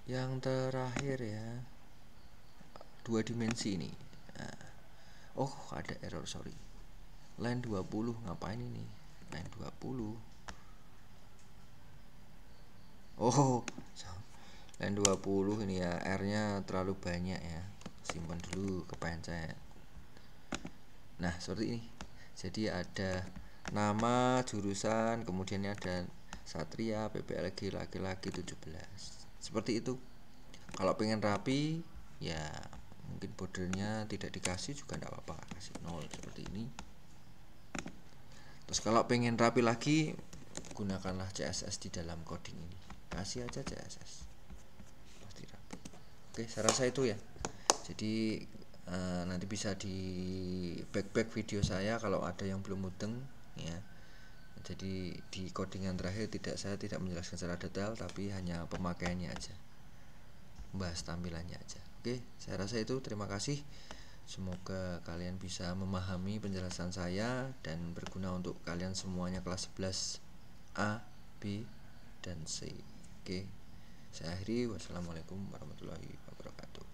yang terakhir ya, 2 dimensi ini. Nah, oh ada error, sorry. Line 20, ngapain ini? Line 20. Oh, line 20 ini ya, R-nya terlalu banyak ya. Simpan dulu, kepencet. Nah, seperti ini. Jadi ada nama, jurusan, kemudian ada Satria, PPLG, laki-laki 17. Seperti itu. Kalau pengen rapi, ya mungkin bordernya tidak dikasih juga tidak apa-apa, kasih 0 seperti ini. Terus kalau pengen rapi lagi, gunakanlah CSS di dalam coding ini. Kasih aja CSS. Pasti rapi. Oke, saya rasa itu ya. Jadi nanti bisa di back video saya kalau ada yang belum mudeng ya. Jadi di codingan terakhir saya tidak menjelaskan secara detail, tapi hanya pemakaiannya aja, bahas tampilannya aja. Oke, saya rasa itu. Terima kasih. Semoga kalian bisa memahami penjelasan saya dan berguna untuk kalian semuanya kelas 11 A, B, dan C. Oke, saya akhiri. Wassalamualaikum warahmatullahi wabarakatuh.